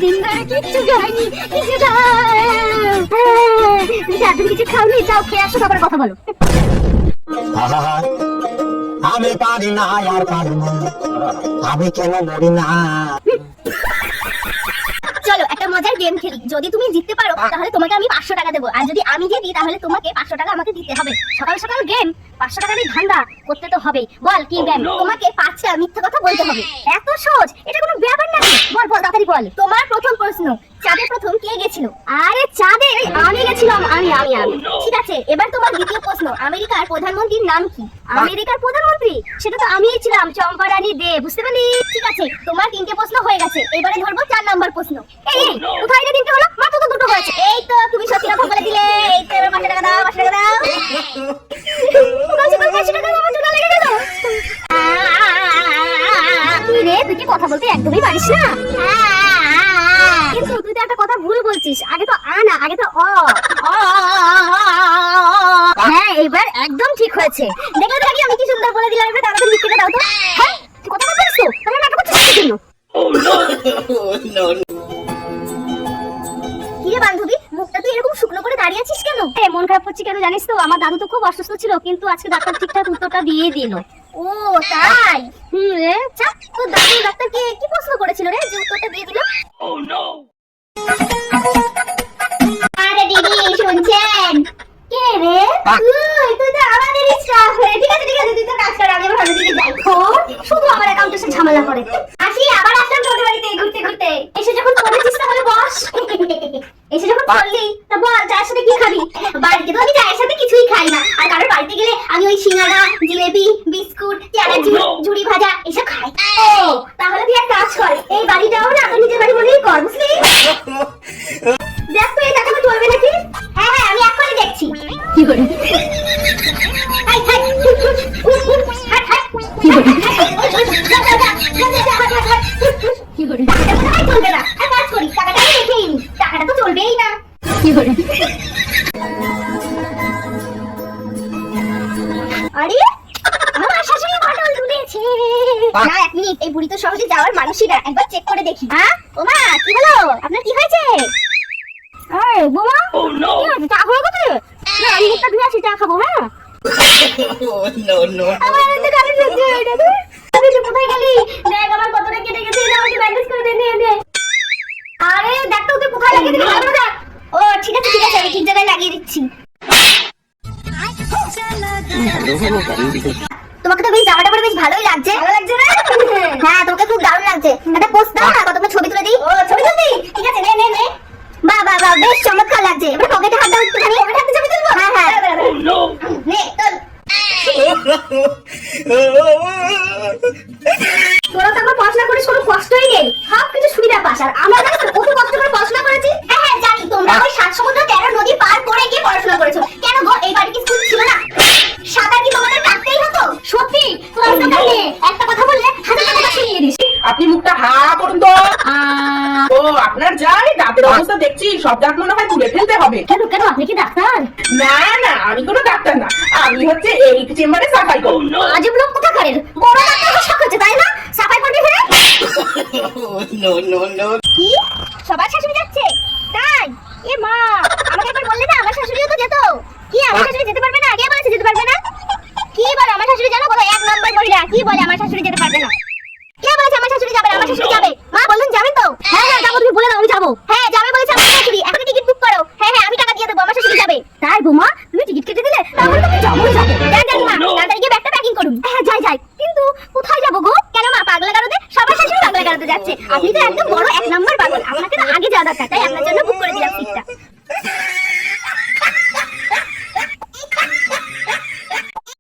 দিন ধরে কিচ্ছু খাইনি, কিছু তুমি কিছু খাওনি, যাও খেয়ে আসো, তারপরে কথা বলো। আমি পারি না আর পারি না, আমি কেন মরি না। চলো একটা মজার গেম খেলি, যদি তুমি জিততে পারো তাহলে তোমাকে আমি 500 টাকা দেবো, আর যদি আমি জিতি তাহলে তোমাকে 500 টাকা আমাকে দিতে হবে। সকাল সকাল গেম, 500 টাকা দিয়ে ধান্দা করতে তো হবে। বল কি গেম? তোমাকে 5টা মিথ্যা কথা বলতে হবে। এত সহজ, এটা কোনো ব্যাপার না। বল বল তাড়াতাড়ি বল। তোমার প্রথম প্রশ্ন, চাঁদে প্রথম কে গেছিল? আরে চাঁদে আমি গেছিলাম, আমি। ঠিক আছে, এবার তোমার দ্বিতীয় প্রশ্ন, আমেরিকার প্রধানমন্ত্রীর নাম কি? আমেরিকার প্রধানমন্ত্রী সেটা তো আমিই ছিলাম, চম্পা রানী দে, বুঝতে পারলি? ঠিক আছে, তোমার 3টে প্রশ্ন হয়ে গেছে, এবারে ধরবো 4 নাম্বার প্রশ্ন। এই কোথায় রে 3টে হলো? মাত্র তো 2টো হয়েছে। এই তো তুমি সত্যি কথা বলে দিলে। এই তো এবার 500 টাকা দাও, 500 টাকা দাও। তুই রে, তুই কি কথা বলতে একদমই পারিস না। কিন্তু তুই তো একটা কথা ভুল বলছিস, আগে তো আ না, আগে তো অ। হ্যাঁ এবার একদম ঠিক হয়েছে। দেখলে তো আমি কি সুন্দর বলে দিলাম। এবার তাড়াতাড়ি লিখে দাও তো। হ্যাঁ তুই কথা বলছিস তো, তাহলে নাটক করছিস কি জন্য? কি রে বান্ধবী, মুখটা তুই এরকম শুকনো করে দাঁড়িয়ে আছিস কেন? মন খারাপ করছি কেন জানিস তো? আমার দাদু তো খুব অসুস্থ ছিল, কিন্তু আজকে ডাক্তার ঠিকঠাক উত্তরটা দিয়ে দিল। ও তাই? রে চাপ, তো ডাক্তারকে কি প্রশ্ন করেছিল রে যে উত্তরটা দিয়ে দিল? আরে দিদি শুনছেন? কে রে? তুই তো আমাদেরই স্টাফ। ঠিক আছে তুই তো কাজ কর, আমি আমার দিকে যাই। শুধু আমার অ্যাকাউন্টে এসে ঝামেলা করে। আসি আবার আসলাম তোদের বাড়িতে ঘুরতে। এসে যখন পড়েছিস তাহলে বস। এসে যখন পড়লি তা বল চায়ের সাথে কি খাবি? বাড়িতে তো আমি চায়ের সাথে কিছুই খাই না, আর কারোর বাড়িতে গেলে আমি ওই সিঙ্গাড়া, জিলেবি, বিস্কুট, চানাচুর, ঝুড়ি ভাজা এসব খাই। ও তাহলে তুই এক কাজ কর, এই বাড়িটাও না তোর নিজের বাড়ি মনেই কর, বুঝলি? দেখ তো এই টাকাটা চলবে নাকি? হ্যাঁ আমি এখনই দেখছি। কি করে? কি করে? চলবে না, আর কাজ করি, টাকাটা আমি রেখেই নি, টাকাটা তো চলবেই না। কি করে? আরে আমার শাশুড়ি পটল তুলেছে। না 1 মিনিট, এই বুড়ি তো সহজে যাওয়ার মানুষই না, একবার চেক করে দেখি। হ্যাঁ ওমা কি হলো, আপনার কি হয়েছে? আরে বোমা কি হয়েছে, চা খাবো গো? না আমি মুখটা ধুয়ে আসি, চা খাবো। হ্যাঁ আমার তো গালি দিচ্ছে এটা। তুই কোথায় গেলি? দেখ আমার কতটা কেটে গেছে, এটা আমাকে ব্যান্ডেজ করে দে। আরে দেখ তো তুই কোথায় লাগিয়ে দিলি, ভালো দেখ। ও ঠিক আছে আমি ঠিক জায়গায় লাগিয়ে দিচ্ছি। তোমাকে তো বেশ জামাটা পরে বেশ ভালোই লাগছে। ভালো লাগছে না? হ্যাঁ তোমাকে খুব দারুণ লাগছে। একটা পোস্ট দাও না, কতগুলো ছবি তুলে দিই। ও ছবি তুলবি? ঠিক আছে নে। বাহ বেশ চমৎকার লাগছে। এবার পকেটে হাত দাও একটুখানি। পকেটে হাতে ছবি তুলবো? হ্যাঁ নে তোল। তোরা তো আমার পড়াশোনা করিস, কোনো কষ্টই নেই, সব কিছু সুবিধা পাস। আর আমরা জানিস কত কষ্ট করে পড়াশোনা করেছি। হ্যাঁ জানি, তোমরা ওই 7 সমুদ্র 13 নদী পার করে গিয়ে পড়াশোনা করেছো। কেন গো, এই বাড়ি কি স্কুল ছিল না? সাঁতার কি তোমাদের কাটতেই হতো? সত্যি তোরা তো কাটে, একটা কথা বললে হাজার কথা শুনিয়ে দিস। আপনি মুখটা হা করুন তো। ও আপনার যাই দাঁতের অবস্থা দেখছি, সব দাঁত মনে হয় তুলে ফেলতে হবে। কেন আপনি কি ডাক্তার? না আমি কোনো ডাক্তার না, আমি হচ্ছে এই চেম্বারে সাফাই করি। আজব লোক কোথাকারের, বড় ডাক্তার শখ হচ্ছে তাই না? সাফাই করবি ফেরে? কি সবার শাশুড়ি যাচ্ছে তাই? এ মা, আমাকে একবার বললে না, আমার শাশুড়িও তো যেত। কি আমার শাশুড়ি যেতে পারবে না? কে বলেছে যেতে পারবে না? কি বলে আমার শাশুড়ি জানো বলো, 1 নম্বর মহিলা। কি বলে আমার শাশুড়ি যেতে পারবে না? কে বলেছে আমার শাশুড়ি যাবে? আমার শাশুড়ি যাবে। মা বললেন যাবেন তো? হ্যাঁ যাবো, তুমি বলে দাও আমি যাবো। হ্যাঁ যাবে বলেছে আমার শাশুড়ি, এখন টিকিট বুক করো। হ্যাঁ আমি টাকা দিয়ে দেবো, আমার শাশুড়ি যাবে। তাই বৌমা, তুমি টিকিট কেটে দিলে? তাহলে তুমি যাবো। যাই মা, তাড়াতাড়ি গিয়ে ব্যাগটা প্যাকিং করুন। হ্যাঁ যাই। কিন্তু কোথায় যাবো গো? কেন মা, পাগলা গারদে? সবার শাশুড়ি পাগলা গারদে যাচ্ছে, আপনি তো একদম বড় 1 নম্বর পাগল, আপনাকে তো আগে যাওয়া দরকার, তাই আপনার জন্য বুক করে দিলাম সিটটা।